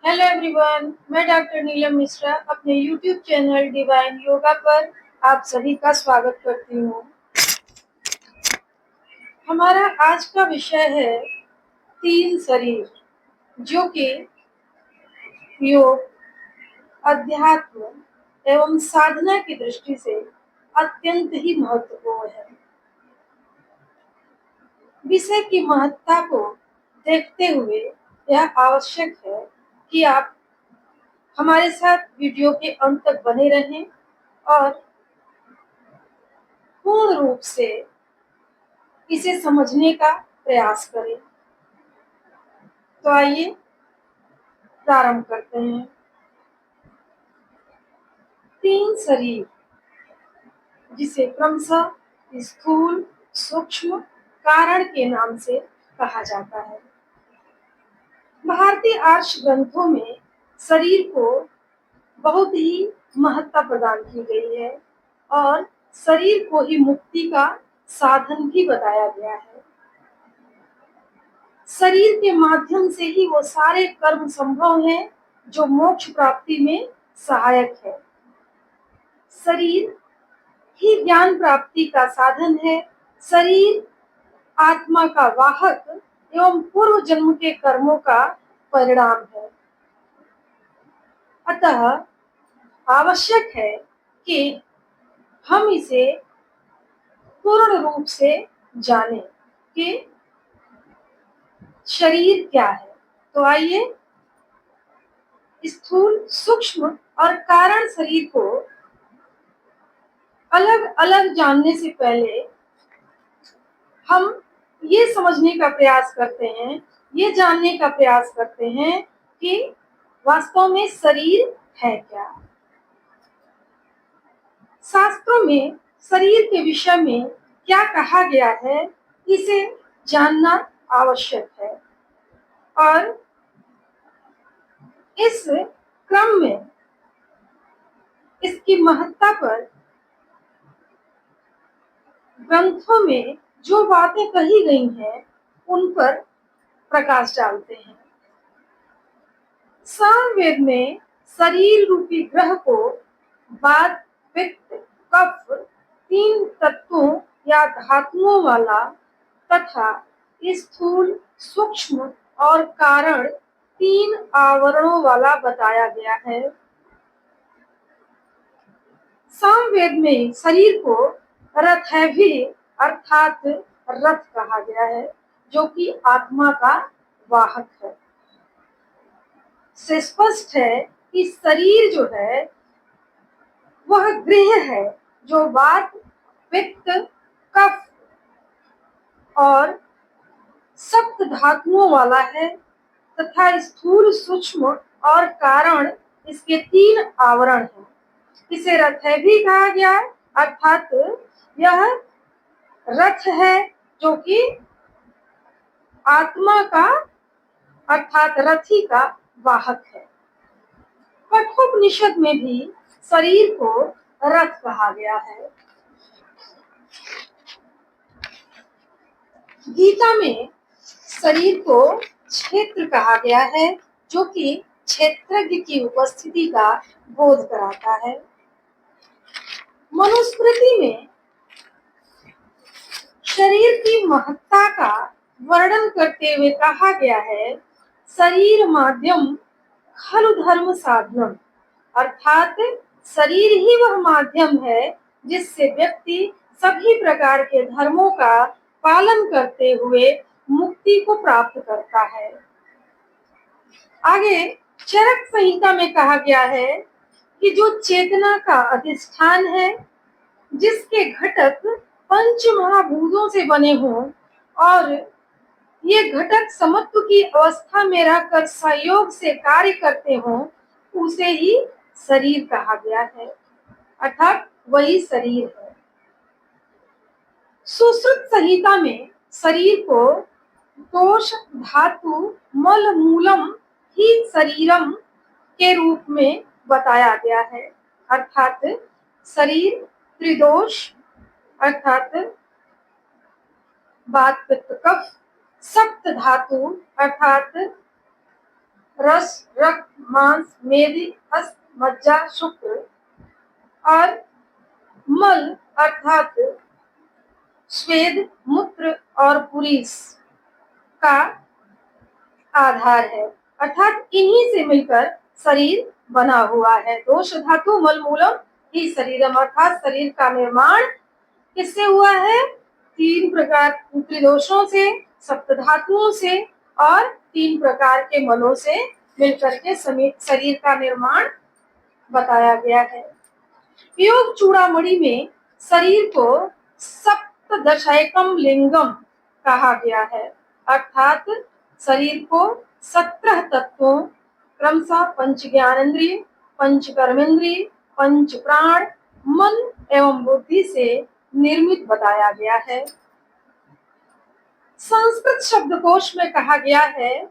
Hello everyone, मैं doctor Neelam Mishra अपने YouTube channel divine yoga पर आप सभी का स्वागत करती हूँ। हमारा आज का विषय है तीन शरीर, जो कि योग, अध्यात्म एवं साधना की दृष्टि से अत्यंत ही महत्वपूर्ण है। विषय की महत्ता को देखते हुए यह आवश्यक है कि आप हमारे साथ वीडियो के अंत तक बने रहें और पूर्ण रूप से इसे समझने का प्रयास करें। तो आइए प्रारंभ करते हैं। तीन शरीर, जिसे क्रमशः स्थूल, सूक्ष्म, कारण के नाम से कहा जाता है। भारतीय आर्ष ग्रंथों में शरीर को बहुत ही महत्ता प्रदान की गई है और शरीर को ही मुक्ति का साधन भी बताया गया है। शरीर के माध्यम से ही वो सारे कर्म संभव हैं जो मोक्ष प्राप्ति में सहायक है। शरीर ही ज्ञान प्राप्ति का साधन है। शरीर आत्मा का वाहक एवं पूर्व जन्म के कर्मों का परिणाम है। अतः आवश्यक है कि हम इसे पूर्ण रूप से जानें कि शरीर क्या है। तो आइए स्थूल, सूक्ष्म और कारण शरीर को अलग अलग जानने से पहले हम ये समझने का प्रयास करते हैं, ये जानने का प्रयास करते हैं कि वास्तव में शरीर है क्या। शास्त्रों में शरीर के विषय में क्या कहा गया है, इसे जानना आवश्यक है। और इस क्रम में इसकी महत्ता पर ग्रंथों में जो बातें कही गई हैं, उन पर प्रकाश डालते हैं। सामवेद में शरीर रूपी ग्रह को वात, पित्त, कफ, तीन तत्वों या धातुओं वाला तथा स्थूल, सूक्ष्म और कारण तीन आवरणों वाला बताया गया है। सामवेद में शरीर को रथैभी अर्थात रथ कहा गया है, जो कि आत्मा का वाहक है। से स्पष्ट है कि शरीर जो है वह गृह है जो वात, पित्त, कफ और सप्त धातुओं वाला है तथा स्थूल, सूक्ष्म और कारण इसके तीन आवरण हैं। इसे रथ भी कहा गया है, अर्थात यह रथ है जो कि आत्मा का अर्थात रथी का वाहक है। कठोपनिषद में भी शरीर को रथ कहा गया है। गीता में शरीर को क्षेत्र कहा गया है, जो कि क्षेत्रज्ञ की उपस्थिति का बोध कराता है। मनुस्मृति में शरीर की महत्ता का वर्णन करते हुए कहा गया है, शरीर माध्यम खलु धर्म साधनम, अर्थात शरीर ही वह माध्यम है जिससे व्यक्ति सभी प्रकार के धर्मों का पालन करते हुए मुक्ति को प्राप्त करता है। आगे चरक संहिता में कहा गया है कि जो चेतना का अधिष्ठान है, जिसके घटक पंच महाभूतों से बने हों और ये घटक समत्व की अवस्था में रहकर सहयोग से कार्य करते हों, उसे ही शरीर कहा गया है, अर्थात वही शरीर है। सुश्रुत संहिता में शरीर को दोष धातु मल मूलम ही शरीरम के रूप में बताया गया है, अर्थात शरीर त्रिदोष अर्थात वात, पित्त, कफ, सप्त धातु अर्थात रस, रक्त, मांस, मेद, अस्थि, मज्जा, शुक्र और मल अर्थात स्वेद, मूत्र और पुरीस का आधार है। अर्थात इन्हीं से मिलकर शरीर बना हुआ है। दोष धातु मल मूलम ही शरीरम, अर्थात शरीर का निर्माण किससे हुआ है? तीन प्रकार त्रिदोषों से, सप्त धातुओं से और तीन प्रकार के मलों से मिलकर के शरीर का निर्माण बताया गया है। योग चूड़ामणि में शरीर को सप्तदशैकम लिंगम कहा गया है, अर्थात शरीर को 17 तत्वों क्रमशः पंच ज्ञानेन्द्रिय, पंच कर्मेंद्रिय, पंच प्राण, मन एवं बुद्धि से निर्मित बताया गया है। संस्कृत शब्दकोश में कहा गया है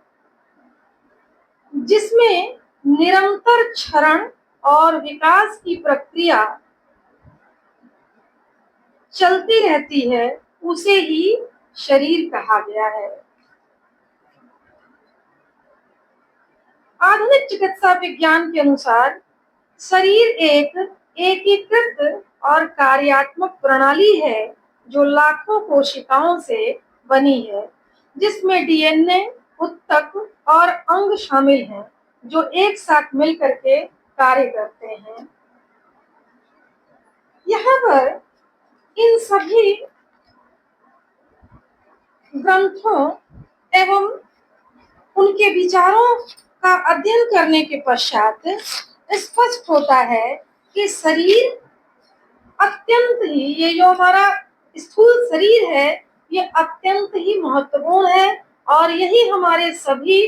जिसमें निरंतर क्षरण और विकास की प्रक्रिया चलती रहती है उसे ही शरीर कहा गया है। आधुनिक चिकित्सा विज्ञान के अनुसार शरीर एक एकीकृत और कार्यात्मक प्रणाली है जो लाखों कोशिकाओं से बनी है, जिसमें डीएनए, ऊतक और अंग शामिल हैं जो एक साथ मिलकर के कार्य करते हैं। यहाँ पर इन सभी ग्रंथों एवं उनके विचारों का अध्ययन करने के पश्चात स्पष्ट होता है कि शरीर अत्यंत ही, ये जो हमारा स्थूल शरीर है ये अत्यंत ही महत्वपूर्ण है और यही हमारे सभी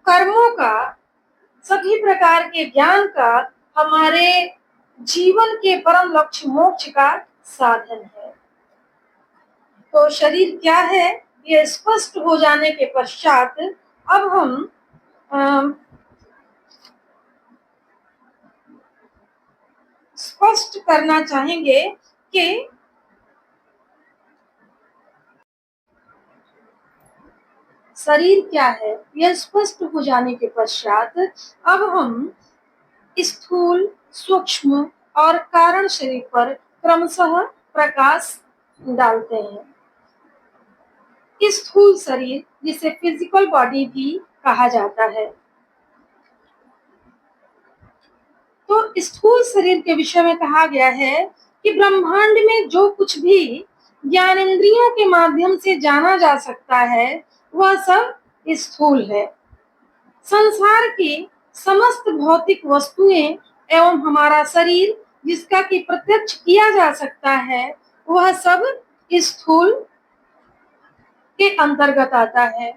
कर्मों का, सभी प्रकार के ज्ञान का, हमारे जीवन के परम लक्ष्य मोक्ष का साधन है। तो शरीर क्या है ये स्पष्ट हो जाने के पश्चात अब हम स्पष्ट करना चाहेंगे कि शरीर क्या है। यह स्पष्ट हो जाने के पश्चात अब हम स्थूल, सूक्ष्म और कारण शरीर पर क्रमशः प्रकाश डालते हैं। स्थूल शरीर जिसे फिजिकल बॉडी भी कहा जाता है। तो स्थूल शरीर के विषय में कहा गया है कि ब्रह्मांड में जो कुछ भी ज्ञानेंद्रियों के माध्यम से जाना जा सकता है वह सब स्थूल है। संसार की समस्त भौतिक वस्तुएं एवं हमारा शरीर जिसका कि प्रत्यक्ष किया जा सकता है वह सब स्थूल के अंतर्गत आता है।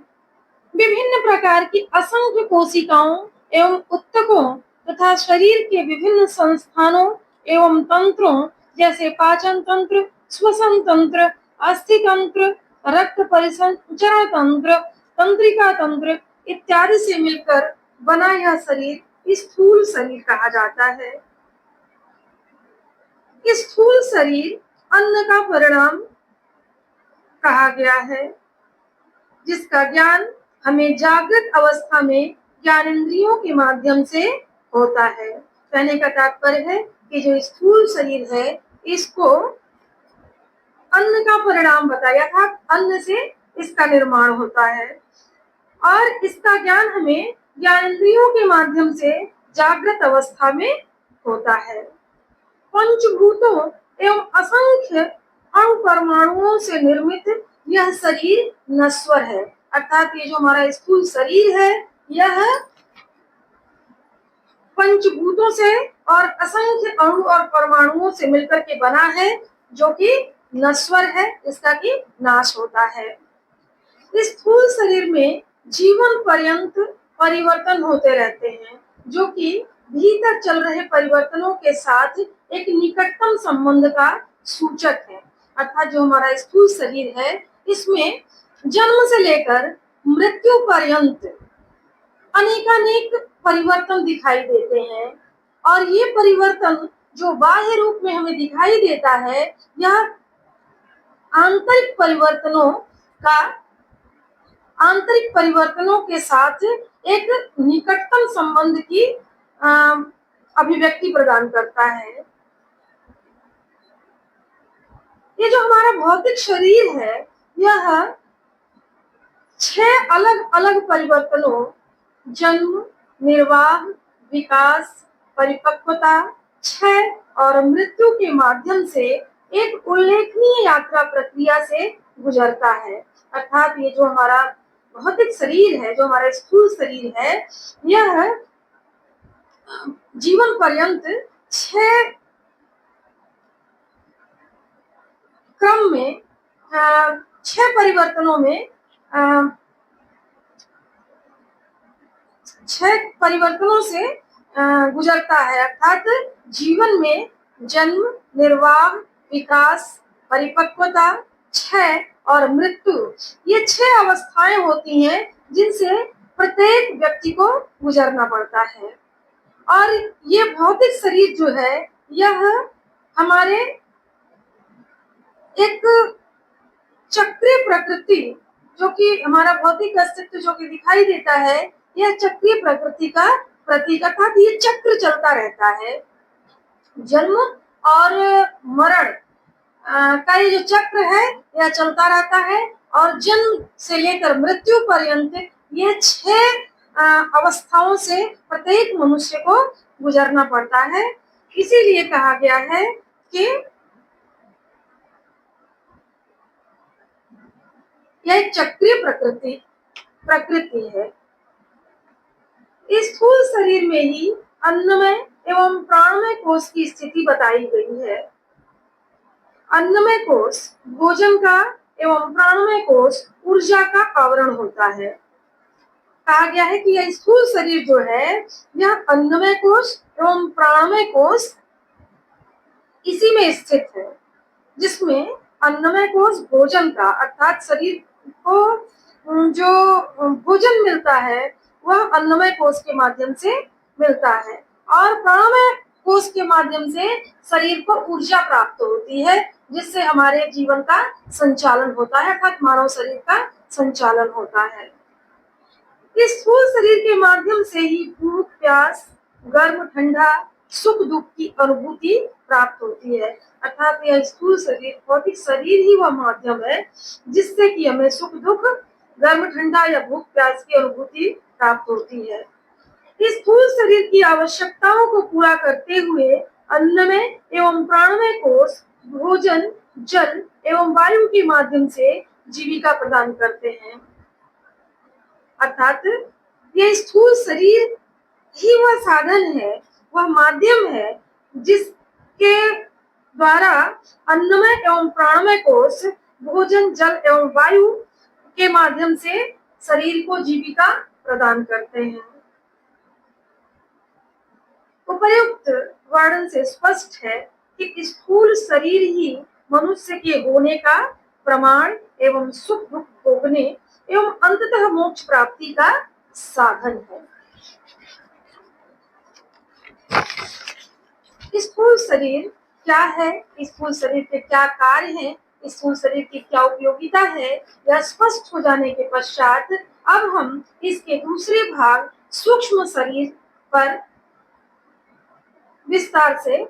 विभिन्न प्रकार की असंख्य कोशिकाओं एवं ऊतकों तथा शरीर के विभिन्न संस्थानों एवं तंत्रों जैसे पाचन तंत्र, श्वसन तंत्र, अस्थि तंत्र, रक्त परिसंचरण तंत्र, तंत्रिका तंत्र इत्यादि से मिलकर बना यह शरीर स्थूल शरीर कहा जाता है। स्थूल शरीर अन्न का परिणाम कहा गया है जिसका ज्ञान हमें जागृत अवस्था में ज्ञानेंद्रियों के माध्यम से होता है। कहने का तात्पर्य है कि जो स्थूल शरीर है इसको अन्न का परिणाम बताया था, अन्न से इसका निर्माण होता है और इसका ज्ञान हमें ज्ञानेंद्रियों के माध्यम से जागृत अवस्था में होता है। पंचभूतों एवं असंख्य अणु परमाणुओं से निर्मित यह शरीर नश्वर है, अर्थात ये जो हमारा स्थूल शरीर है यह पंचभूतों से और असंख्य अणु और परमाणुओं से मिलकर के बना है जो कि नश्वर है, इसका कि नाश होता है। स्थूल शरीर में जीवन पर्यंत परिवर्तन होते रहते हैं जो कि भीतर चल रहे परिवर्तनों के साथ एक निकटतम संबंध का सूचक है। अर्थात जो हमारा स्थूल शरीर है इसमें जन्म से लेकर मृत्यु पर्यंत अनेकानेक परिवर्तन दिखाई देते हैं और ये परिवर्तन जो बाह्य रूप में हमें दिखाई देता है यह आंतरिक परिवर्तनों का आंतरिक परिवर्तनों के साथ एक निकटतम संबंध की अभिव्यक्ति प्रदान करता है। ये जो हमारा भौतिक शरीर है, यह 6 अलग अलग परिवर्तनों जन्म, निर्वाह, विकास, परिपक्वता, क्षय और मृत्यु के माध्यम से एक उल्लेखनीय यात्रा प्रक्रिया से गुजरता है। अर्थात ये जो हमारा भौतिक शरीर है, जो हमारा स्थूल शरीर है, यह जीवन पर्यंत 6 क्रम में 6 परिवर्तनों में 6 परिवर्तनों से गुजरता है। अर्थात जीवन में जन्म, निर्वाह, विकास, परिपक्वता, क्षय और मृत्यु, ये 6 अवस्थाएं होती हैं जिनसे प्रत्येक व्यक्ति को गुजरना पड़ता है। और ये भौतिक शरीर जो है, यह हमारे एक चक्रीय प्रकृति, जो कि हमारा भौतिक अस्तित्व जो कि दिखाई देता है, यह चक्रीय प्रकृति का प्रतीक, अर्थात ये चक्र चलता रहता है। जन्म और मरण का ये जो चक्र है, यह चलता रहता है और जन्म से लेकर मृत्यु पर्यंत यह 6 अवस्थाओं से प्रत्येक मनुष्य को गुजरना पड़ता है। इसीलिए कहा गया है कि यह एक चक्रीय प्रकृति है। इस स्थूल शरीर में ही अन्नमय एवं प्राणमय कोश की स्थिति बताई गई है। अन्नमय कोश भोजन का एवं प्राणमय कोश ऊर्जा का आवरण होता है। कहा गया है कि यह स्थूल शरीर जो है, यह अन्नमय कोश एवं प्राणमय कोश इसी में स्थित है, जिसमें अन्नमय कोश भोजन का, अर्थात शरीर को जो भोजन मिलता है वह अन्नमय कोश के माध्यम से मिलता है, और प्राणमय कोश के माध्यम से शरीर को ऊर्जा प्राप्त होती है, जिससे हमारे जीवन का संचालन होता है, अर्थात मानव शरीर का संचालन होता है। इस स्थूल शरीर के माध्यम से ही भूख, प्यास, गर्म, ठंडा, सुख दुख की अनुभूति प्राप्त होती है। अर्थात यह स्थूल शरीर, भौतिक शरीर ही वह माध्यम है जिससे कि हमें सुख दुख, गर्म ठंडा या भूख प्यास की अनुभूति प्राप्त होती है। इस स्थूल शरीर की आवश्यकताओं को पूरा करते हुए अन्नमय एवं प्राणमय कोश भोजन, जल एवं वायु के माध्यम से जीविका प्रदान करते हैं। अर्थात यह स्थूल शरीर ही वह साधन है, वह माध्यम है जिसके द्वारा अन्नमय एवं प्राणमय कोश भोजन, जल एवं वायु के माध्यम से शरीर को जीविका प्रदान करते हैं। उपर्युक्त वर्णन से स्पष्ट है कि स्थूल शरीर ही मनुष्य के होने का प्रमाण एवं सुख दुख भोगने एवं अंततः मोक्ष प्राप्ति का साधन है। स्थूल शरीर क्या है, स्थूल शरीर के क्या कार्य हैं, स्थूल शरीर की क्या उपयोगिता है, यह स्पष्ट हो जाने के पश्चात अब हम इसके दूसरे भाग सूक्ष्म शरीर पर विस्तार से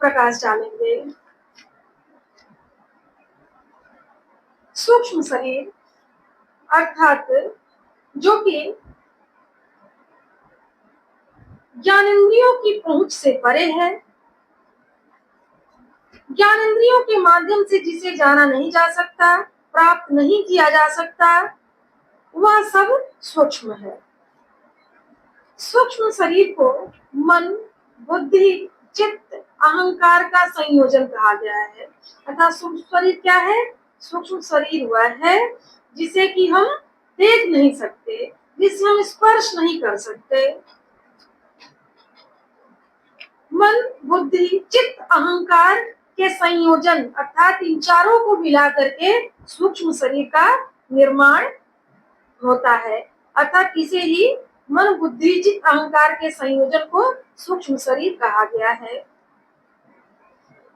प्रकाश डालेंगे। सूक्ष्म शरीर अर्थात जो कि ज्ञानेंद्रियों की पहुंच से परे है, ज्ञानेंद्रियों के माध्यम से जिसे जाना नहीं जा सकता, प्राप्त नहीं किया जा सकता, वह सब सूक्ष्म है। सूक्ष्म शरीर को मन, बुद्धि, चित्त, अहंकार का संयोजन कहा गया है। अर्थात सूक्ष्म शरीर क्या है? सूक्ष्म शरीर वह है जिसे कि हम देख नहीं सकते, जिसे हम स्पर्श नहीं कर सकते। मन, बुद्धि, चित्त, अहंकार के संयोजन, अर्थात इन चारों को मिला करके सूक्ष्म शरीर का निर्माण होता है। अर्थात इसे ही मन, बुद्धि, चित्त, अहंकार के संयोजन को सूक्ष्म शरीर कहा गया है।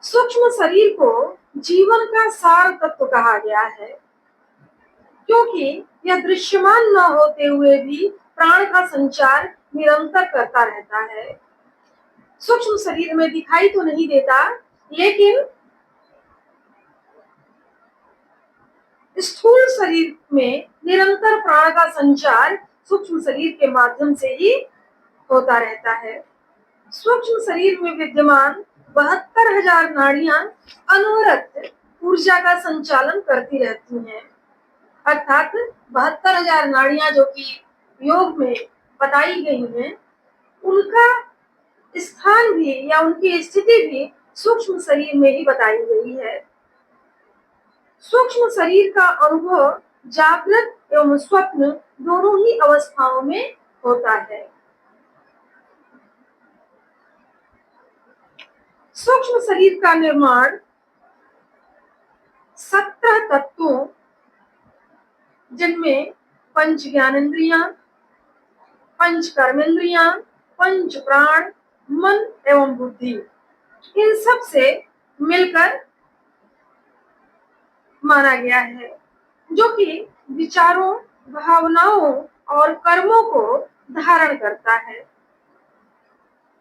सूक्ष्म शरीर को जीवन का सार तत्व कहा गया है, क्योंकि यह दृश्यमान न होते हुए भी प्राण का संचार निरंतर करता रहता है। सूक्ष्म शरीर में दिखाई तो नहीं देता, लेकिन स्थूल शरीर में निरंतर प्राण का संचार सूक्ष्म शरीर के माध्यम से ही होता रहता है। सूक्ष्म शरीर में विद्यमान 72,000 नाड़ियां अनवरत ऊर्जा का संचालन करती रहती हैं। अर्थात 72,000 नाड़ियां जो कि योग में बताई गई हैं, उनका स्थान भी या उनकी स्थिति भी सूक्ष्म शरीर में ही बताई गई है। सूक्ष्म शरीर का अनुभव जागृत एवं स्वप्न दोनों ही अवस्थाओं में होता है। सूक्ष्म शरीर का निर्माण 17 तत्वों, जिनमें पंच ज्ञानेन्द्रियां, पंच कर्मेंद्रियां, पंच प्राण, मन एवं बुद्धि, इन सब से मिलकर माना गया है, जो कि विचारों, भावनाओं और कर्मों को धारण करता है।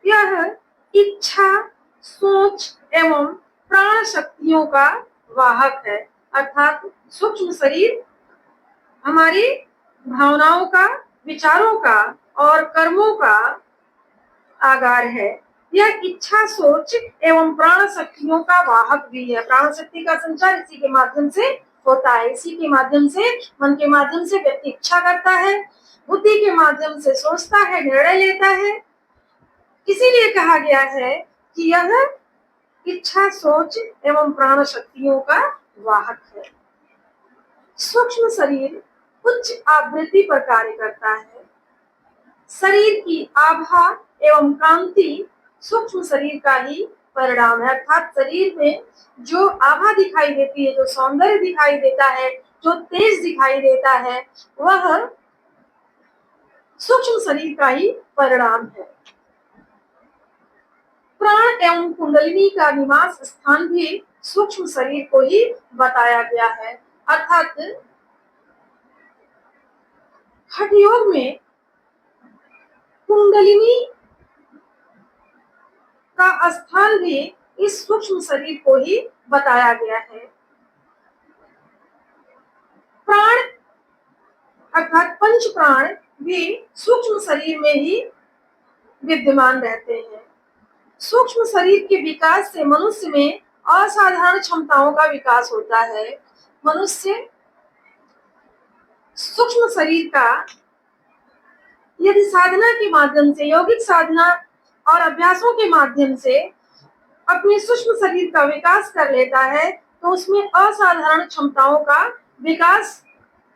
यह इच्छा, सोच एवं प्राण शक्तियों का वाहक है। अर्थात सूक्ष्म शरीर हमारी भावनाओं का, विचारों का और कर्मों का आगार है। यह इच्छा, सोच एवं प्राण शक्तियों का वाहक भी है। प्राण शक्ति का संचार इसी के माध्यम से होता है। इसी के माध्यम से, मन के माध्यम से व्यक्ति इच्छा करता है, बुद्धि के माध्यम से सोचता है, निर्णय लेता है। इसीलिए कहा गया है कि यह इच्छा, सोच एवं प्राण शक्तियों का वाहक है। सूक्ष्म शरीर उच्च आवृत्ति पर कार्य करता है। शरीर की आभा एवं कांति सूक्ष्म शरीर का ही परिणाम है। अर्थात शरीर में जो आभा दिखाई देती है, जो सौंदर्य दिखाई देता है, जो तेज दिखाई देता है, वह सूक्ष्म शरीर का ही परिणाम है। प्राण एवं कुंडलिनी का निवास स्थान भी सूक्ष्म शरीर को ही बताया गया है। अर्थात हठ योग में कुंडलिनी का स्थान भी इस सूक्ष्म शरीर को ही बताया गया है। प्राण अर्थात पंच प्राण भी सूक्ष्म शरीर में ही विद्यमान रहते हैं। सूक्ष्म शरीर के विकास से मनुष्य में असाधारण क्षमताओं का विकास होता है। मनुष्य सूक्ष्म शरीर का यदि साधना के माध्यम से, यौगिक साधना और अभ्यासों के माध्यम से अपने सूक्ष्म शरीर का विकास कर लेता है, तो उसमें असाधारण क्षमताओं का विकास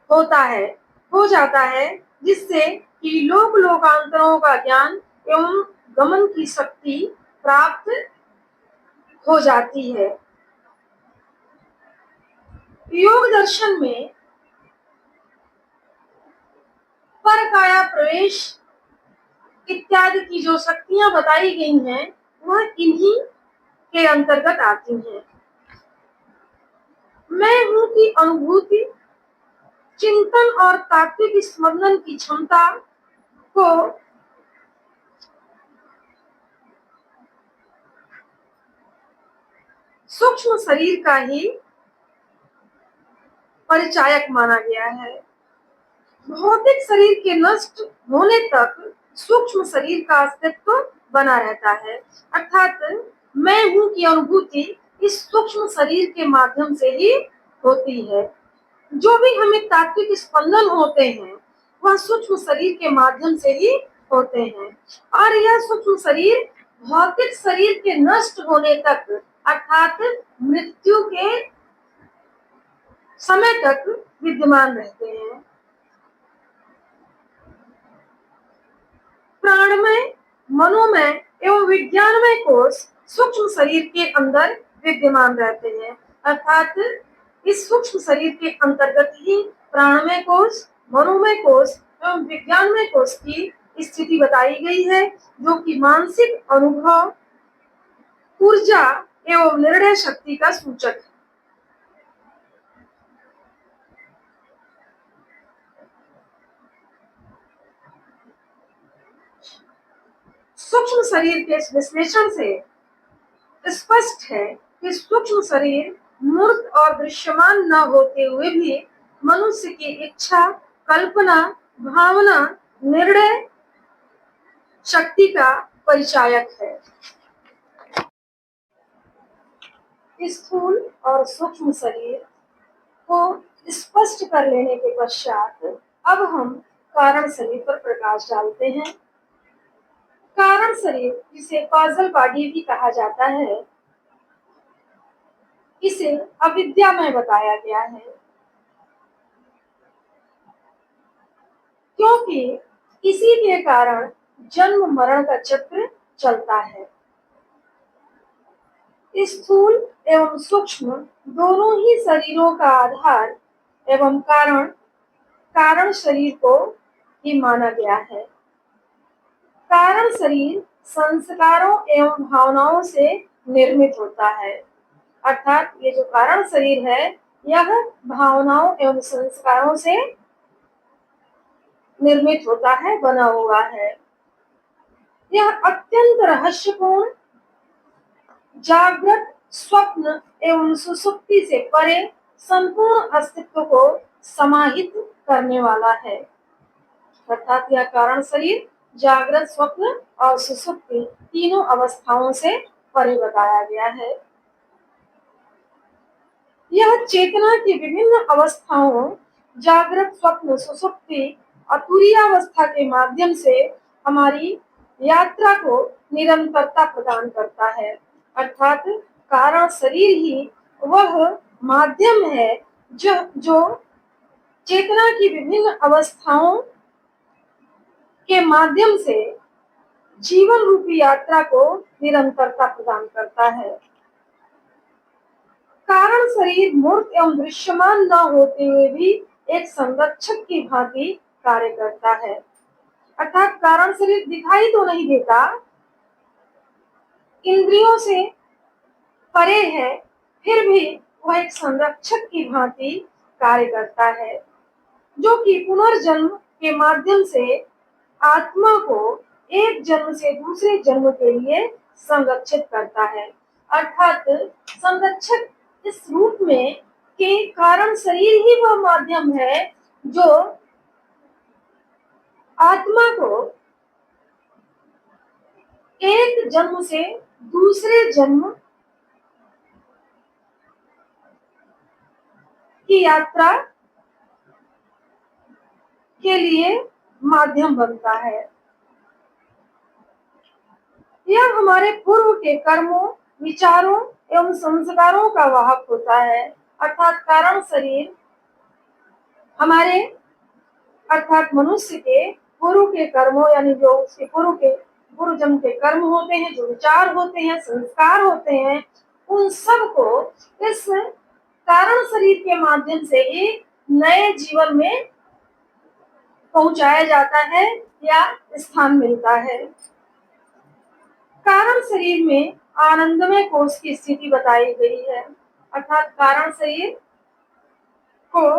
होता है, हो जाता है, जिससे कि लोक लोकांतरों का ज्ञान एवं गमन की शक्ति प्राप्त हो जाती है। योग दर्शन में पर काया प्रवेश इत्यादि की जो शक्तियां बताई गई हैं, वह इन्हीं के अंतर्गत आती हैं। मैं हूं की अनुभूति, चिंतन और तात्विक स्मरण की क्षमता को सूक्ष्म शरीर का ही परिचायक माना गया है। भौतिक शरीर के नष्ट होने तक सूक्ष्म शरीर का अस्तित्व बना रहता है। अर्थात मैं हूं की अनुभूति इस सूक्ष्म शरीर के माध्यम से ही होती है। जो भी हमें तात्विक स्पंदन होते हैं, वह सूक्ष्म शरीर के माध्यम से ही होते हैं। और यह सूक्ष्म शरीर भौतिक शरीर के नष्ट होने तक, अर्थात मृत्यु के समय तक विद्यमान रहते हैं। प्राणमय, मनोमय एवं विज्ञानमय कोष सूक्ष्म शरीर के अंदर विद्यमान रहते हैं। अर्थात इस सूक्ष्म शरीर के अंतर्गत ही प्राणमय कोष, मनोमय कोष एवं विज्ञानमय कोष की स्थिति बताई गई है, जो कि मानसिक अनुभव, ऊर्जा एवं निर्णय शक्ति का सूचक है। सूक्ष्म शरीर के इस विश्लेषण से स्पष्ट है कि सूक्ष्म शरीर मूर्त और दृश्यमान न होते हुए भी मनुष्य की इच्छा, कल्पना, भावना, निर्णय शक्ति का परिचायक है। स्थूल और सूक्ष्म शरीर को स्पष्ट कर लेने के पश्चात अब हम कारण शरीर पर प्रकाश डालते हैं। कारण शरीर, जिसे कॉजल बॉडी भी कहा जाता है, इसे अविद्या में बताया गया है, क्योंकि इसी के कारण जन्म मरण का चक्र चलता है। स्थूल एवं सूक्ष्म दोनों ही शरीरों का आधार एवं कारण शरीर को ही माना गया है। कारण शरीर संस्कारों एवं भावनाओं से निर्मित होता है, अर्थात ये जो कारण शरीर है यह भावनाओं एवं संस्कारों से निर्मित होता है, बना हुआ है। यह अत्यंत रहस्यपूर्ण, जागृत, स्वप्न एवं सुसुप्ति से परे संपूर्ण अस्तित्व को समाहित करने वाला है, अर्थात यह कारण शरीर जागृत, स्वप्न और सुसुप्ति तीनों अवस्थाओं से परे बताया गया है। यह चेतना की विभिन्न अवस्थाओं जागृत, स्वप्न, सुसुप्ति और तुरीयावस्था के माध्यम से हमारी यात्रा को निरंतरता प्रदान करता है, अर्थात कारण शरीर ही वह माध्यम है जो चेतना की विभिन्न अवस्थाओं के माध्यम से जीवन रूपी यात्रा को निरंतरता प्रदान करता है। कारण शरीर मूर्त एवं दृश्यमान न होते हुए भी एक संरक्षक की भांति कार्य करता है, अर्थात कारण शरीर दिखाई तो नहीं देता, इंद्रियों से परे है, फिर भी वह एक संरक्षक की भांति कार्य करता है, जो कि पुनर्जन्म के माध्यम से आत्मा को एक जन्म से दूसरे जन्म के लिए संरक्षित करता है, अर्थात संरक्षक इस रूप में कि कारण शरीर ही वह माध्यम है जो आत्मा को एक जन्म से दूसरे जन्म की यात्रा के लिए माध्यम बनता है। यह हमारे पूर्व के कर्मों, विचारों एवं संस्कारों का वाहक होता है, अर्थात कारण शरीर हमारे अर्थात मनुष्य के पूर्व के कर्मों, यानी जो उसके पूर्व जन्म के कर्म होते हैं, जो विचार होते हैं, संस्कार होते हैं, उन सब को इस कारण शरीर के माध्यम से एक नए जीवन में पहुंचाया जाता है या स्थान मिलता है। कारण शरीर में आनंदमय कोश की स्थिति बताई गई है, अर्थात कारण शरीर को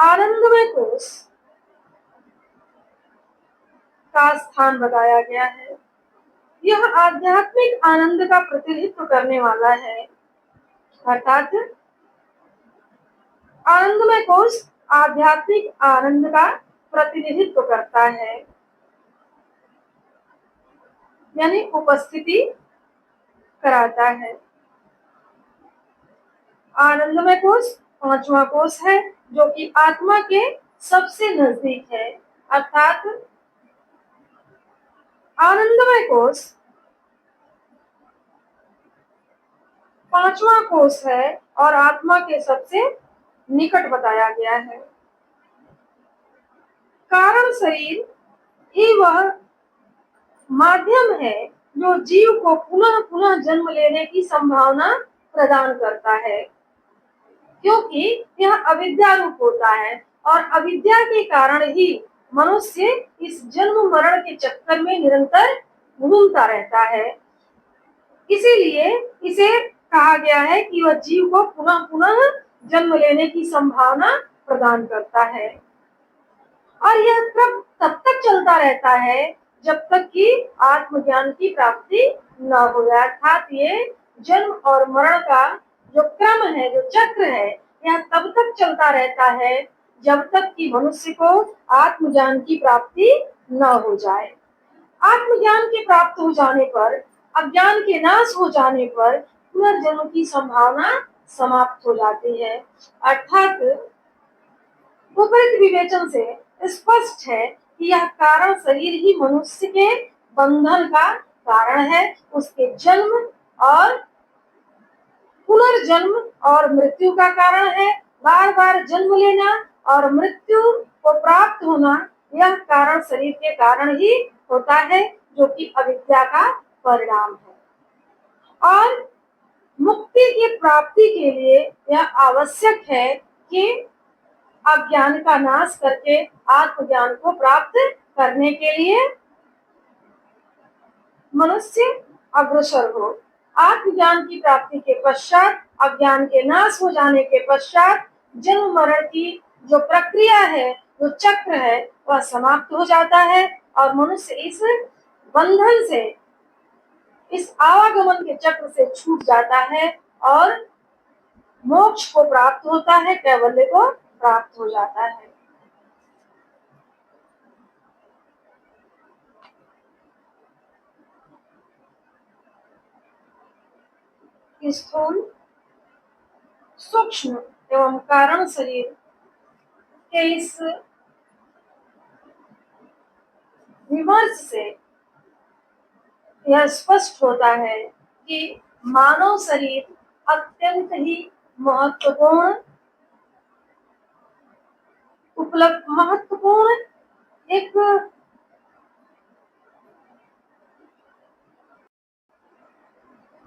आनंदमय कोश का स्थान बताया गया है। यह आध्यात्मिक आनंद का प्रतिनिधित्व करने वाला है, अर्थात आनंदमय कोश आध्यात्मिक आनंद का प्रतिनिधित्व करता है, यानी उपस्थिति कराता है। आनंदमय कोश पांचवा कोश है, जो कि आत्मा के सबसे नजदीक है, अर्थात आनंदमय कोश पांचवा कोश है और आत्मा के सबसे निकट बताया गया है। कारण शरीर ही वह माध्यम है जो जीव को पुनः पुनः जन्म लेने की संभावना प्रदान करता है, क्योंकि यह अविद्या रूप होता है और अविद्या के कारण ही मनुष्य इस जन्म मरण के चक्कर में निरंतर घूमता रहता है। इसीलिए इसे कहा गया है कि वह जीव को पुनः पुनः जन्म लेने की संभावना प्रदान करता है, और यह तब तक चलता रहता है जब तक कि आत्मज्ञान की प्राप्ति न हो जाए। अर्थात ये जन्म और मरण का जो क्रम है, जो चक्र है, यह तब तक चलता रहता है जब तक कि मनुष्य को आत्मज्ञान की प्राप्ति न हो जाए। आत्मज्ञान के प्राप्त हो जाने पर, अज्ञान के नाश हो जाने पर पुनर्जन्म की संभावना समाप्त हो जाती है। अर्थात उपयुक्त विवेचन से स्पष्ट है कि यह कारण शरीर ही मनुष्य के बंधन का कारण है, उसके जन्म और पुनर्जन्म और मृत्यु का कारण है। बार बार जन्म लेना और मृत्यु को प्राप्त होना, यह कारण शरीर के कारण ही होता है, जो कि अविद्या का परिणाम है। और मुक्ति की प्राप्ति के लिए यह आवश्यक है कि अज्ञान का नाश करके आत्मज्ञान को प्राप्त करने के लिए मनुष्य अग्रसर हो। आत्मज्ञान की प्राप्ति के पश्चात, अज्ञान के नाश हो जाने के पश्चात जन्म मरण की जो प्रक्रिया है, जो चक्र है, वह समाप्त हो जाता है और मनुष्य इस बंधन से, इस आवागमन के चक्र से छूट जाता है और मोक्ष को प्राप्त होता है, कैवल्य को प्राप्त हो जाता है। स्थूल, सूक्ष्म एवं कारण शरीर के इस विमर्श से यह स्पष्ट होता है कि मानव शरीर अत्यंत ही महत्वपूर्ण महत्वपूर्ण एक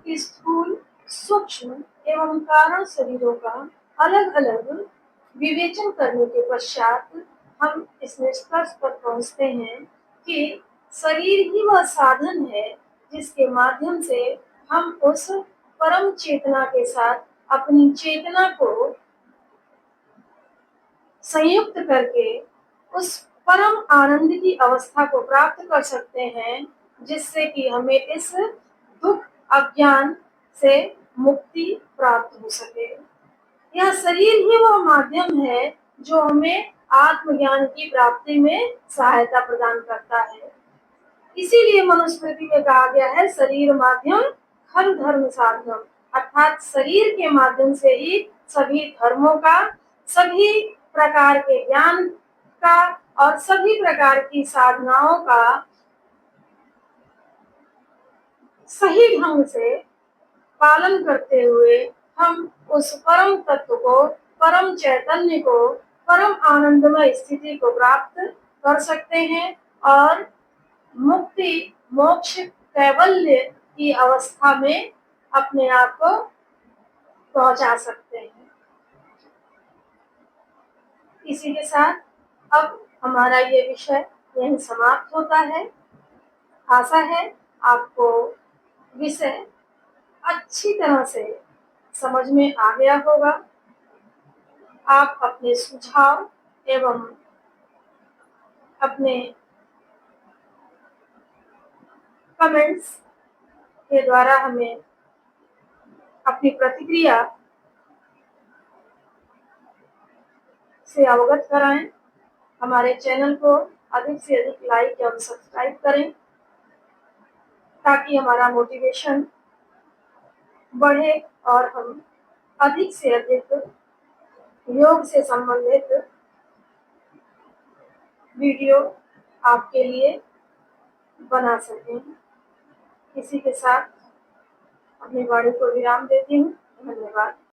स्थूल, सूक्ष्म एवं कारण शरीरों का अलग अलग विवेचन करने के पश्चात हम इस निष्कर्ष पर पहुंचते हैं कि शरीर ही वह साधन है जिसके माध्यम से हम उस परम चेतना के साथ अपनी चेतना को संयुक्त करके उस परम आनंद की अवस्था को प्राप्त कर सकते हैं, जिससे कि हमें इस दुख अज्ञान से मुक्ति प्राप्त हो सके। यह शरीर ही वह माध्यम है जो हमें आत्मज्ञान की प्राप्ति में सहायता प्रदान करता है। इसीलिए मनुस्मृति में कहा गया है, शरीर माध्यम खल धर्म साधनम, अर्थात शरीर के माध्यम से ही सभी धर्मों का, सभी प्रकार के ज्ञान का और सभी प्रकार की साधनाओं का सही ढंग से पालन करते हुए हम उस परम तत्व को, परम चैतन्य को, परम आनंदमय स्थिति को प्राप्त कर सकते हैं और मुक्ति, मोक्ष, कैवल्य की अवस्था में अपने आप को पहुंचा सकते हैं। इसी के साथ अब हमारा ये विषय यहीं समाप्त होता है। आशा है आपको विषय अच्छी तरह से समझ में आ गया होगा। आप अपने सुझाव एवं अपने कमेंट्स के द्वारा हमें अपनी प्रतिक्रिया से अवगत कराएं। हमारे चैनल को अधिक से अधिक लाइक एवं सब्सक्राइब करें ताकि हमारा मोटिवेशन बढ़े और हम अधिक से अधिक योग से संबंधित वीडियो आपके लिए बना सकें। इसी के साथ अपनी वाणी को विराम देती हूँ। धन्यवाद।